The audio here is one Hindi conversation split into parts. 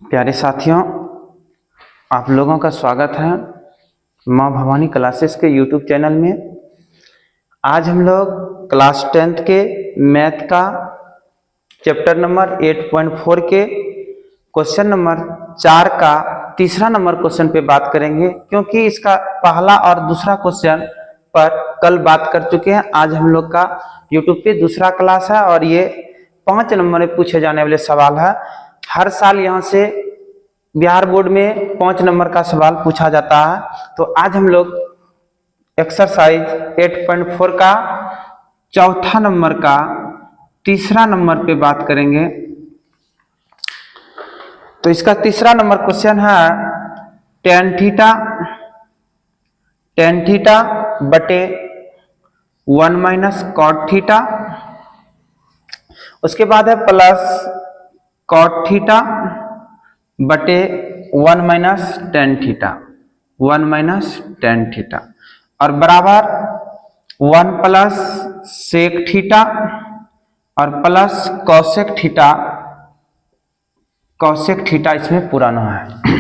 प्यारे साथियों, आप लोगों का स्वागत है माँ भवानी क्लासेस के यूट्यूब चैनल में। आज हम लोग क्लास 10th के मैथ का चैप्टर नंबर 8.4 के क्वेश्चन नंबर 4 का तीसरा नंबर क्वेश्चन पे बात करेंगे, क्योंकि इसका पहला और दूसरा क्वेश्चन पर कल बात कर चुके हैं। आज हम लोग का यूट्यूब पे दूसरा क्लास है और ये 5 नंबर में पूछे जाने वाले सवाल है। हर साल यहाँ से बिहार बोर्ड में 5 नंबर का सवाल पूछा जाता है। तो आज हम लोग एक्सरसाइज 8.4 का चौथा नंबर का तीसरा नंबर पे बात करेंगे। तो इसका तीसरा नंबर क्वेश्चन है tan थीटा बटे 1 माइनस कॉट थीटा। उसके बाद है प्लस कॉट थीटा बटे 1 minus tan theta, 1 minus tan theta और बराबर 1 प्लस सेक थीटा और plus cosec theta. Cosec theta इसमें पुराना है।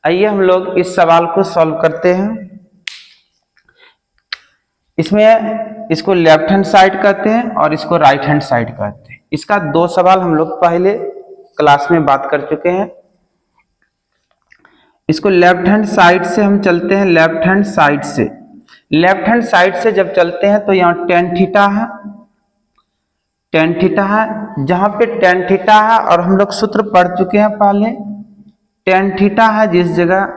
आइए हम लोग इस सवाल को सॉल्व करते हैं। इसमें इसको लेफ्ट हैंड साइड कहते हैं और इसको राइट हैंड साइड कहते हैं। इसका 2 सवाल हम लोग पहले क्लास में बात कर चुके हैं। इसको लेफ्ट हैंड साइड से हम चलते हैं। लेफ्ट हैंड साइड से जब चलते हैं तो यहाँ tan थीटा है, जहां पे tan थीटा है और हम लोग सूत्र पढ़ चुके हैं पहले। tan थीटा है जिस जगह,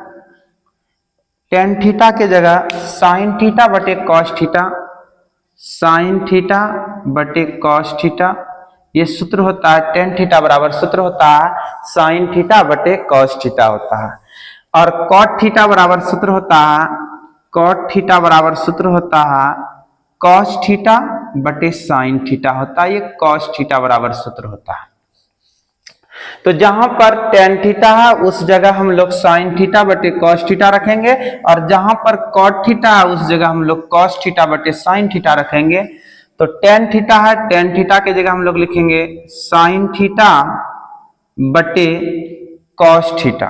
tan थीटा के जगह sin थीटा बटे cos थीटा, sin थीटा बटे cos थीटा। ये सूत्र होता है tan थीटा बराबर सूत्र होता है sin थीटा बटे cos थीटा होता है। और cot थीटा बराबर सूत्र होता है, cot थीटा बराबर सूत्र होता है cos थीटा बटे sin थीटा होता है। ये cos थीटा बराबर सूत्र होता है। तो जहां पर tan थीटा है उस जगह हम लोग sin थीटा बटे cos थीटा रखेंगे और जहां पर cot थीटा है उस जगह हम लोग cos थीटा बटे sin थीटा रखेंगे। तो tan थीटा है, tan थीटा की जगह हम लोग लिखेंगे sin थीटा बटे cos थीटा,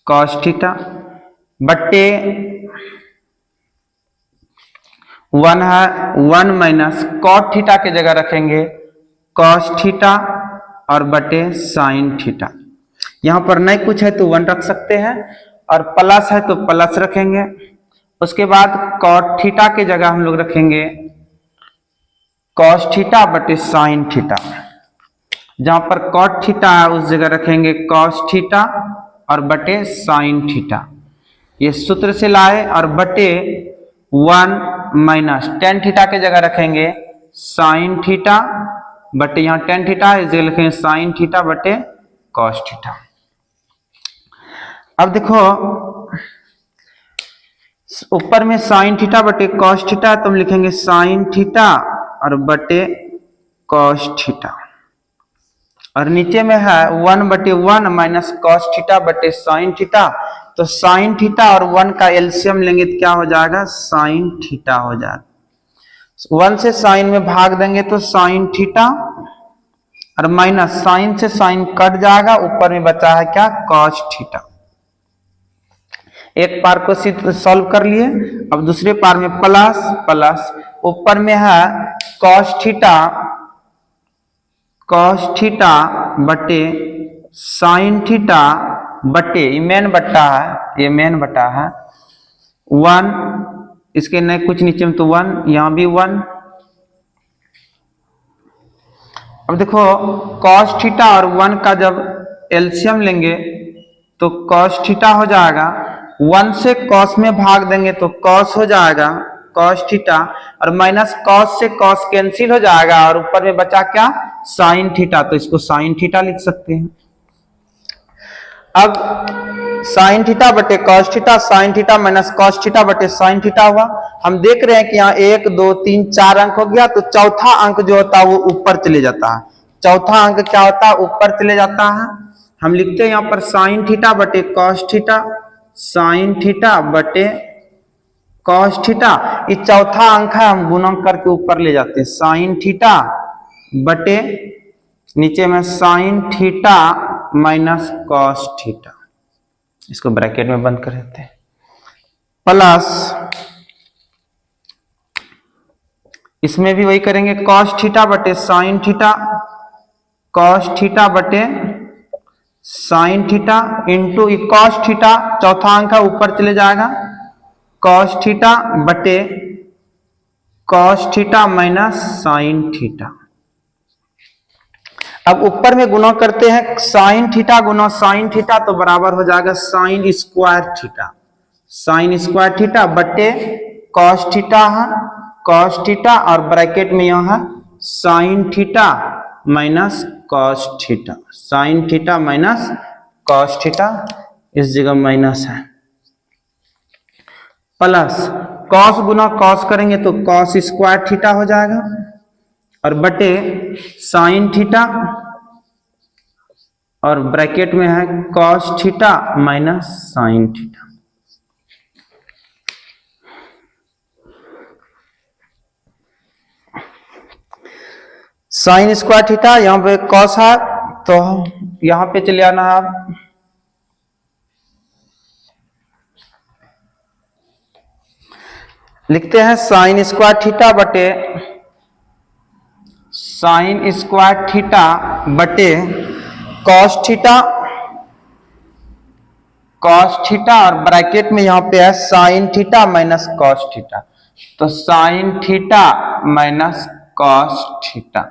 cos थीटा बटे 1 है 1 माइनस cot थीटा की जगह रखेंगे cos थीटा और बटे sin थीटा। यहां पर नहीं कुछ है तो 1 रख सकते हैं और प्लस है तो प्लस रखेंगे। उसके बाद cot थीटा की जगह हम लोग रखेंगे cos थीटा बटे sin थीटा। जहां पर cot थीटा है उस जगह रखेंगे cos थीटा और बटे sin थीटा। ये सूत्र से लाए और बटे 1 माइनस tan थीटा की जगह रखेंगे sin थीटा बटे यहाँ tan थीटा है इस जगह लिखेंगे sin थीटा बटे cos थीटा। अब देखो ऊपर में sin थीटा बटे cos थीटा तो हम लिखेंगे sin थीटा और बटे cos थीटा और नीचे में है 1 बटे 1 माइनस cos थीटा बटे sin थीटा। तो sin थीटा और 1 का एलसीएम लेंगे तो क्या हो जाएगा, sin थीटा हो जाएगा। 1 से sin में भाग देंगे तो sin थीटा और माइनस sin से sin कट जाएगा, ऊपर में बचा है क्या, cos थीटा। एक पार को सॉल्व कर लिए। अब दूसरे पार में प्लस ऊपर में है cos थीटा बटे sin थीटा बटे ये मेन बटा है 1, इसके नहीं कुछ नीचे में तो 1, यहां भी 1। अब देखो cos थीटा और 1 का जब एलसीएम लेंगे तो cos थीटा हो जाएगा। 1 से cos में भाग देंगे तो cos हो जाएगा cos थीटा और माइनस cos से cos कैंसिल हो जाएगा और ऊपर में बचा क्या, sin थीटा। तो इसको sin थीटा लिख सकते हैं। अब sin थीटा बटे cos theta, sin theta minus cos theta बटे sin थीटा हुआ। हम देख रहे हैं कि यहाँ 1 2 3 4 अंक हो गया, तो चौथा अंक जो होता है वो ऊपर चले जाता है। चौथा अंक क्या होता है, ऊपर चले जाता है। हम लिखते हैं यहाँ पर sin थीटा बटे cos थीटा, sin थीटा बटे cos थीटा। ये चौथा अंक है, हम गुणन करके ऊपर ले जाते हैं। sin थीटा बटे नीचे में sin theta minus cos theta, इसको ब्रैकेट में बंद कर देते हैं, प्लस इसमें भी वही करेंगे कॉस थीटा बटे साइन थीटा, कॉस थीटा बटे sine theta into cos theta, चौथा अंक है ऊपर चले जाएगा, कॉस थीटा बटे cos theta minus sine theta. अब ऊपर में गुना करते हैं, साइन थीटा गुना साइन थीटा तो बराबर हो जाएगा sign square theta, sine square theta बटे कॉस थीटा है, कॉस थीटा और ब्रैकेट में यहां है sine theta minus cos theta, sine theta minus cos theta, इस जगह माइनस है, प्लस कॉस गुना कॉस करेंगे तो कॉस स्क्वायर थीटा हो जाएगा और बटे साइन थीटा और ब्रैकेट में है cos theta minus sine theta. Sine square theta यहां पे कॉस है तो यहां पे चले आना है, आप लिखते हैं साइन स्क्वायर थीटा बटे साइन स्क्वायर थीटा बटे कॉस थीटा, कॉस थीटा और ब्रैकेट में यहां पे है sine theta minus cos theta, तो sine theta minus cos theta.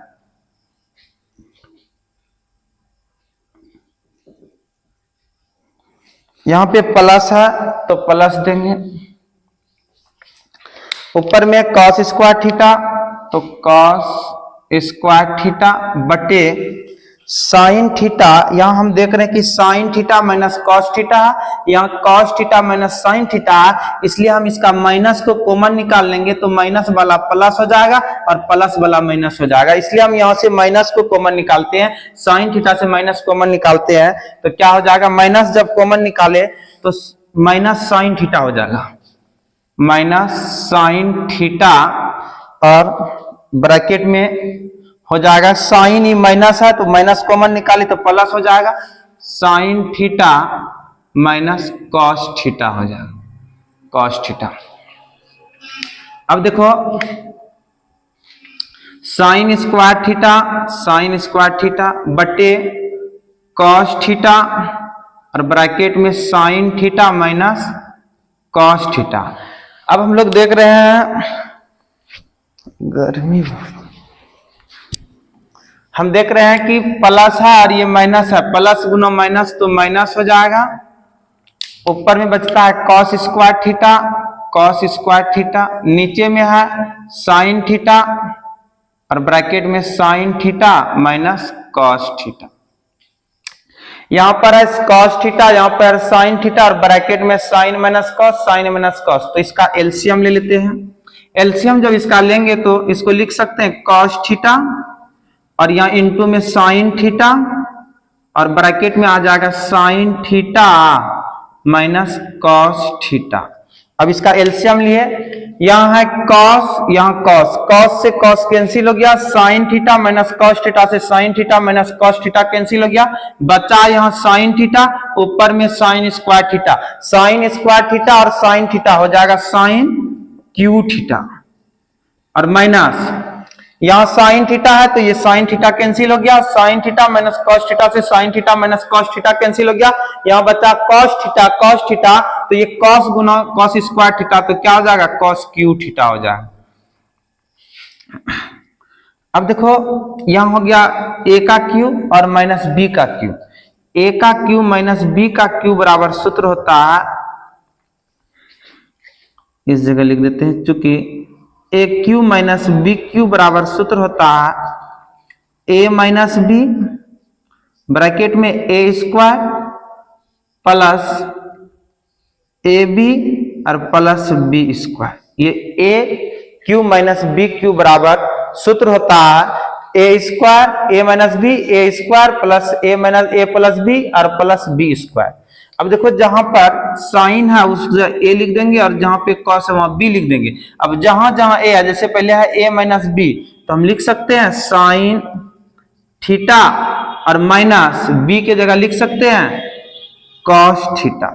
यहां पे प्लस है तो प्लस देंगे, ऊपर में कॉस स्क्वायर थीटा तो कॉस स्क्वायर थीटा बटे साइन थीटा, यहां हम देख रहे हैं कि sine theta minus cos theta, यहां cos theta minus sine theta, इसलिए हम इसका माइनस को कॉमन निकाल लेंगे तो माइनस वाला प्लस हो जाएगा और प्लस वाला माइनस हो जाएगा, इसलिए हम यहां से माइनस को कॉमन निकालते हैं, साइन थीटा से माइनस कॉमन निकालते हैं तो क्या हो जाएगा, माइनस जब कॉमन निकाले तो माइनस साइन थीटा हो जाएगा, माइनस साइन थीटा और ब्रैकेट में हो जाएगा साइन ही माइनस है तो माइनस कॉमन निकाले तो प्लस हो जाएगा, sine theta minus cos theta हो जाएगा, कॉस थीटा। अब देखो साइन स्क्वायर थीटा बटे कॉस थीटा और ब्रैकेट में sine theta minus cos theta. अब हम लोग देख रहे हैं गर्मी, हम देख रहे हैं कि प्लस है और ये माइनस है, प्लस गुना माइनस तो माइनस हो जाएगा, ऊपर में बचता है cos square theta, cos square theta, नीचे में है साइन थीटा और ब्रैकेट में sine theta minus cos theta. यहां पर है कॉस थीटा, यहां पर साइन थीटा और ब्रैकेट में sine minus cos, sine minus cos, तो इसका एलसीएम ले लेते हैं। एलसीएम जब इसका लेंगे तो इसको लिख सकते हैं कॉस थीटा और यहां इनटू में साइन थीटा और ब्रैकेट में आ जाएगा sine theta minus cos theta. अब इसका एलसीएम लिए, यहां है कॉस, यहां कॉस, कॉस से कॉस कैंसिल हो गया, sine theta minus cos theta से sine theta minus cos theta cancel हो गया, बचा यहां साइन थीटा, ऊपर में sine square theta, sine square theta और साइन थीटा हो जाएगा साइन क्यू थीटा और माइनस यहां साइन थीटा है तो ये साइन थीटा कैंसिल हो गया, sine theta minus cos theta से sine theta minus cos theta cancel हो गया, यहां बचा कॉस थीटा तो ये कॉस गुना कॉस स्क्वायर थीटा तो क्या हो जाएगा कॉस क्यू थीटा हो जाएगा। अब देखो यहां हो गया ए का क्यू और माइनस बी का क्यू, ए का क्यू माइनस बी का क्यू बराबर सूत्र होता है, इस जगह लिख देते हैं, चूंकि ए क्यू माइनस बी क्यू बराबर सूत्र होता है ए माइनस बी ब्रैकेट में ए स्क्वायर प्लस ए बी और प्लस बी स्क्वायर, ये ए क्यू माइनस बी क्यू बराबर सूत्र होता है ए स्क्वायर ए माइनस बी ए स्क्वायर प्लस ए माइनस ए प्लस बी और प्लस बी स्क्वायर। अब देखो जहां पर साइन है उस जगह ए लिख देंगे और जहां पे कॉस है वहां बी लिख देंगे। अब जहां जहां ए है, जैसे पहले है ए माइनस बी तो हम लिख सकते हैं साइन थीटा और माइनस बी के जगह लिख सकते हैं cos theta,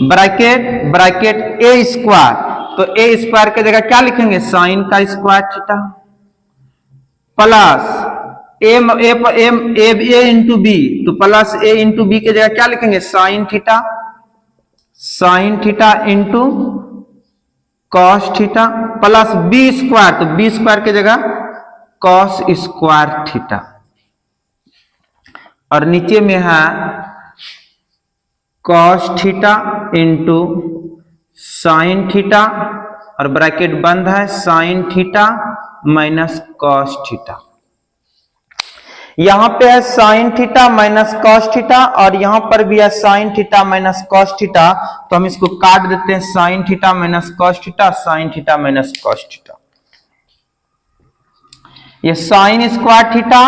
bracket bracket A square, तो ए स्क्वायर के जगह क्या लिखेंगे साइन का square theta, plus A into B, तो प्लस ए इंटू बी के जगह क्या लिखेंगे sine theta into cos theta, plus B square, तो बी स्क्वायर के जगह कॉस स्क्वायर थीटा, और नीचे में है cos theta into sine theta, और ब्रैकेट बंद है sine theta minus cos theta. यहां पे है sine theta minus cos theta, और यहां पर भी है sine theta minus cos theta, तो हम इसको काट देते हैं sine theta minus cos theta, sine theta minus cos theta. ये साइन स्क्वायर थीटा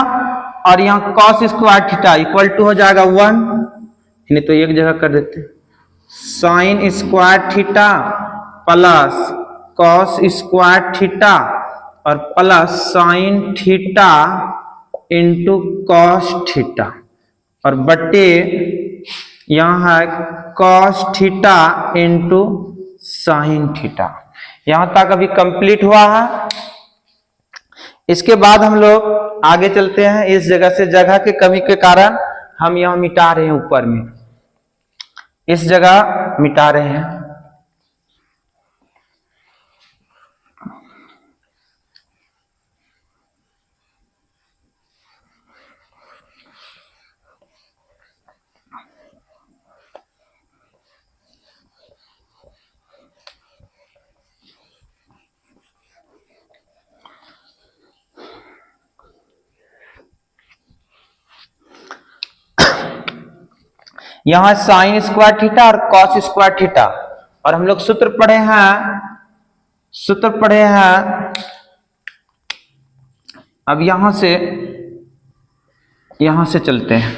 और यहां cos square theta equal to हो जाएगा 1, नहीं तो एक जगह कर देते हैं sine square theta plus cos square theta और plus sine theta into cos theta, और बटे यहां है cos theta into sine theta. यहां तक अभी कंप्लीट हुआ है। इसके बाद हम लोग आगे चलते हैं। इस जगह से जगह की कमी के कारण हम यहां मिटा रहे हैं, ऊपर में इस जगह मिटा रहे हैं। यहां साइन स्क्वायर थीटा और कॉस स्क्वायर थीटा, और हम लोग सूत्र पढ़े हैं। अब यहां से चलते हैं,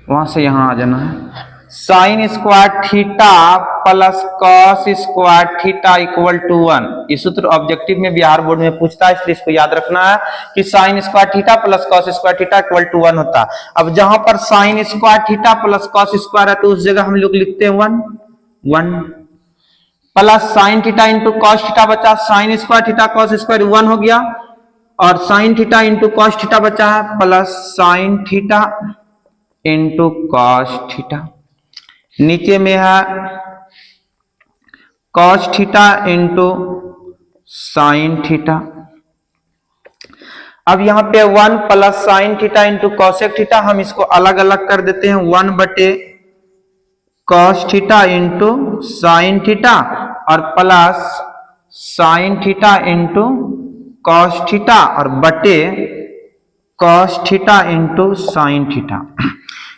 वहां से यहां आ जाना है। Sine square theta plus cos square theta equal to 1। ये सूत्र ऑब्जेक्टिव में बिहार बोर्ड में पूछता है, इसलिए इसको याद रखना है कि sine square theta plus cos square theta equal to 1 होता है। अब जहां पर sine square theta plus cos square है तो उस जगह हम लोग लिखते हैं 1 plus sine theta into cos theta बचा, sine square theta cos square 1 हो गया, और sine theta into cos theta बचा है plus sine theta into cos theta. नीचे में है cos theta into sine theta. अब यहां पे 1 plus sine theta into cosec theta, हम इसको अलग अलग कर देते हैं 1 बटे cos theta into sine theta और plus sine theta into cos theta और बटे cos theta into sine theta.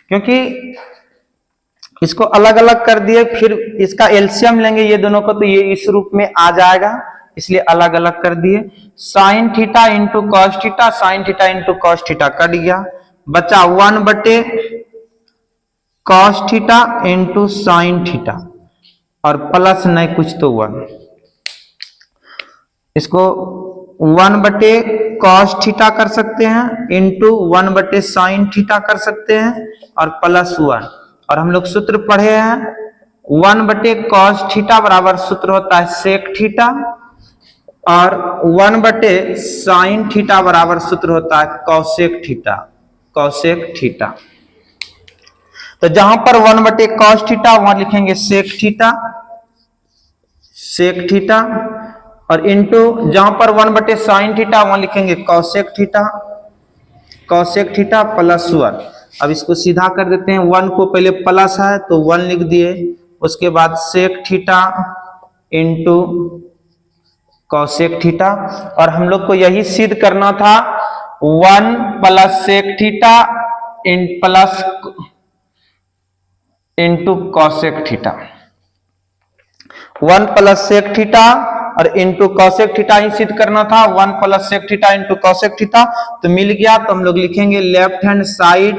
क्योंकि इसको अलग अलग कर दिए, फिर इसका एलसीएम लेंगे ये दोनों को, तो ये इस रूप में आ जाएगा, इसलिए अलग अलग कर दिए। Sign theta into cos theta, sine theta into cos theta cut गया, बचा 1 बटे cos theta into sine theta और प्लस नहीं कुछ तो 1। इसको 1 बटे कॉस थीटा कर सकते हैं इंटू 1 बटे साइन थीटा कर सकते हैं और प्लस 1। और हम लोग सूत्र पढ़े हैं 1 बटे कॉस थीटा बराबर सूत्र होता है सेक थीटा, और 1 बटे साइन थीटा बराबर सूत्र होता है कॉसेक थीटा। तो जहां पर 1 बटे कॉस थीटा वहां लिखेंगे सेक थीटा, और इंटू जहां पर 1 बटे साइन थीटा वहां लिखेंगे कॉसेक थीटा प्लस 1। अब इसको सीधा कर देते हैं, 1 को पहले प्लस है तो 1 लिख दिए, उसके बाद sec theta into cosec theta, और हम लोग को यही सिद्ध करना था 1 plus sec theta plus into cosec theta, 1 plus sec theta और इंटू कॉसेक थीटा ही सिद्ध करना था। 1 plus sec theta into cosec theta तो मिल गया, तो हम लोग लिखेंगे लेफ्ट हैंड साइड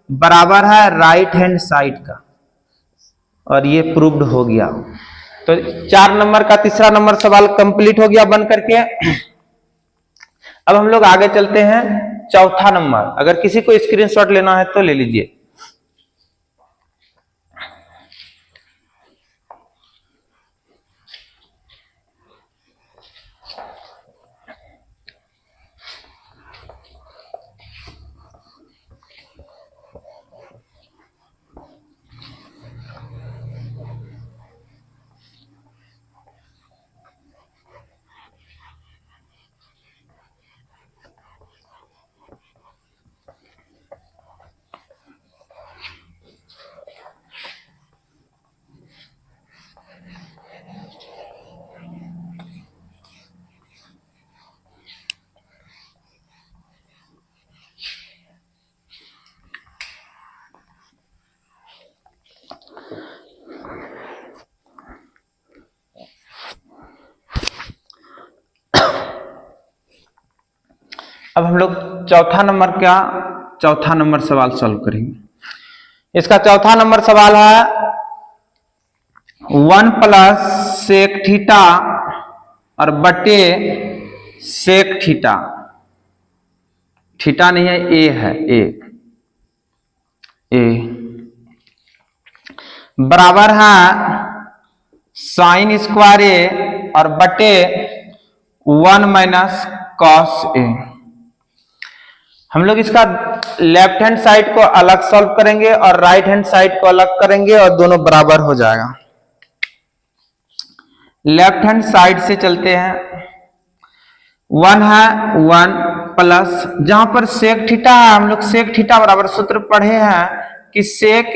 बराबर है राइट हैंड साइड का, और ये प्रूव्ड हो गया। तो 4 नंबर का तीसरा नंबर सवाल कंप्लीट हो गया बन करके। अब हम लोग आगे चलते हैं चौथा नंबर, अगर किसी को स्क्रीनशॉट लेना है तो ले लीजिए। अब हम लोग चौथा नंबर सवाल सॉल्व करेंगे। इसका चौथा नंबर सवाल है 1 प्लस सेक थीटा और बटे सेक थीटा, थीटा नहीं है ए है, ए बराबर है साइन स्क्वायर ए और बटे 1 माइनस कॉस ए। हम लोग इसका लेफ्ट हैंड साइड को अलग सॉल्व करेंगे और राइट हैंड साइड को अलग करेंगे और दोनों बराबर हो जाएगा। लेफ्ट हैंड साइड से चलते हैं, 1 है 1 प्लस, जहां पर सेक थीटा है हम लोग सेक थीटा बराबर सूत्र पढ़े हैं कि सेक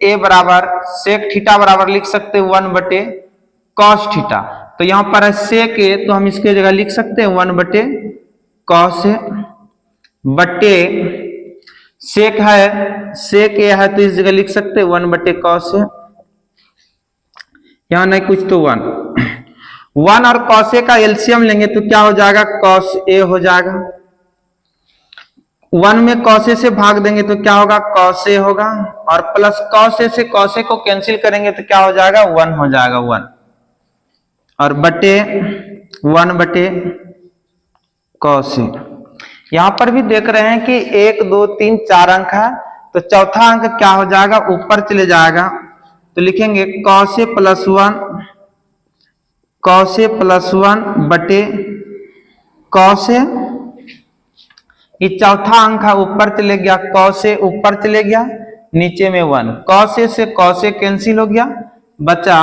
ए बराबर सेक थीटा बराबर लिख सकते हैं 1 बटे कॉस थीटा। तो यहां पर है सेक ए, तो हम इसके जगह लिख सकते हैं 1 बटे कॉस ए बटे सेक ए है तो इस जगह लिख सकते हैं 1 बटे कॉस ए, यहां नहीं कुछ तो 1 और कॉस ए का एलसीएम लेंगे तो क्या हो जाएगा, कॉस ए हो जाएगा। 1 में कॉस ए से भाग देंगे तो क्या होगा, कॉस ए होगा, और प्लस कॉस ए से कॉस ए को कैंसिल करेंगे तो क्या हो जाएगा, 1 हो जाएगा 1, और बटे 1 बटे कॉस ए। यहां पर भी देख रहे हैं कि 1 2 3 4 अंक है, तो चौथा अंक क्या हो जाएगा, ऊपर चले जाएगा, तो लिखेंगे कॉस ए प्लस 1 बटे कॉस ए। ये चौथा अंक है ऊपर चले गया, कॉस ए ऊपर चले गया, नीचे में 1, कॉस ए से कॉस ए कैंसिल हो गया, बचा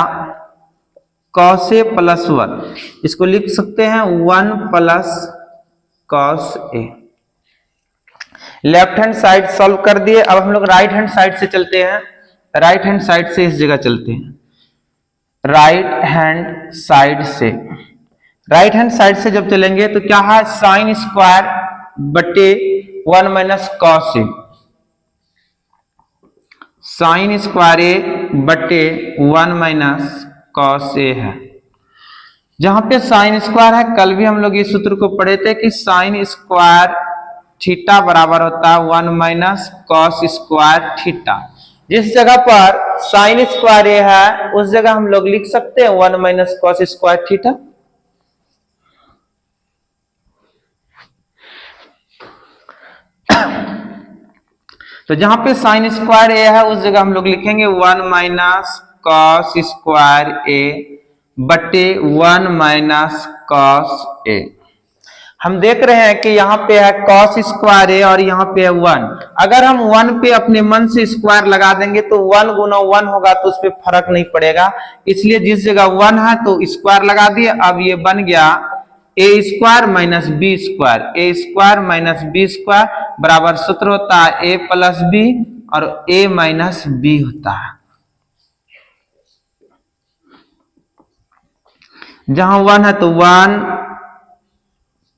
कॉस ए प्लस 1। इसको लिख सकते हैं 1 plus cos A. Left hand side solve कर दिए। अब हम लोग राइट हैंड साइड से चलते हैं, राइट हैंड साइड से इस जगह चलते हैं, राइट हैंड साइड से जब चलेंगे तो क्या है, साइन स्क्वायर बटे 1 minus cos A, sine square ए बटे 1 माइनस कॉस ए है। जहां पे साइन स्क्वायर है, कल भी हम लोग इस सूत्र को पढ़े थे कि साइन स्क्वायर थीटा बराबर होता है 1 माइनस कॉस स्क्वायर थीटा। जिस जगह पर साइन स्क्वायर ए है उस जगह हम लोग लिख सकते हैं 1 माइनस कॉस स्क्वायर थीटा। तो जहां पे साइन स्क्वायर ए है उस जगह हम लोग लिखेंगे 1 माइनस कॉस स्क्वायर ए बटे 1 माइनस कॉस ए। हम देख रहे हैं कि यहाँ पे है कॉस स्क्वायर ए और यहाँ पे है 1। अगर हम 1 पे अपने मन से स्क्वायर लगा देंगे तो 1 गुना 1 होगा, तो उस पर फर्क नहीं पड़ेगा, इसलिए जिस जगह 1 है तो स्क्वायर लगा दिए। अब ये बन गया ए स्क्वायर माइनस बी स्क्वायर, ए स्क्वायर माइनस बी स्क्वायर बराबर सूत्र होता है ए प्लस बी और ए माइनस बी होता है। जहां 1 है तो 1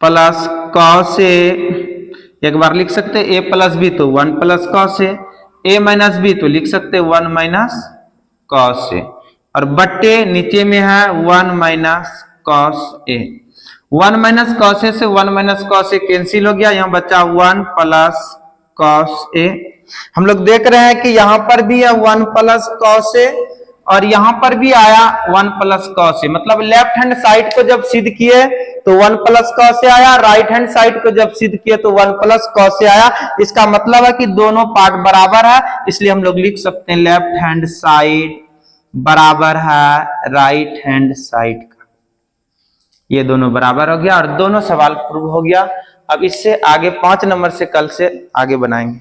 प्लस कॉस ए, एक बार लिख सकते ए प्लस बी तो 1 plus cos A minus B तो लिख सकते 1 माइनस कॉस ए, और बट्टे नीचे में है 1 minus cos A. 1 minus cos A से 1 माइनस कॉस ए कैंसिल हो गया, यहाँ बचा 1 प्लस कॉस ए। हम लोग देख रहे हैं कि यहाँ पर भी है 1 प्लस कॉस ए और यहां पर भी आया 1 प्लस कॉस ए, मतलब लेफ्ट हैंड साइड को जब सिद्ध किए तो 1 प्लस कॉस ए आया, राइट हैंड साइड को जब सिद्ध किए तो 1 प्लस कॉस ए आया। इसका मतलब है कि दोनों पार्ट बराबर है, इसलिए हम लोग लिख सकते हैं लेफ्ट हैंड साइड बराबर है राइट हैंड साइड का। ये दोनों बराबर हो गया और दोनों सवाल प्रूव हो गया। अब इससे आगे 5 नंबर से कल से आगे बनाएंगे।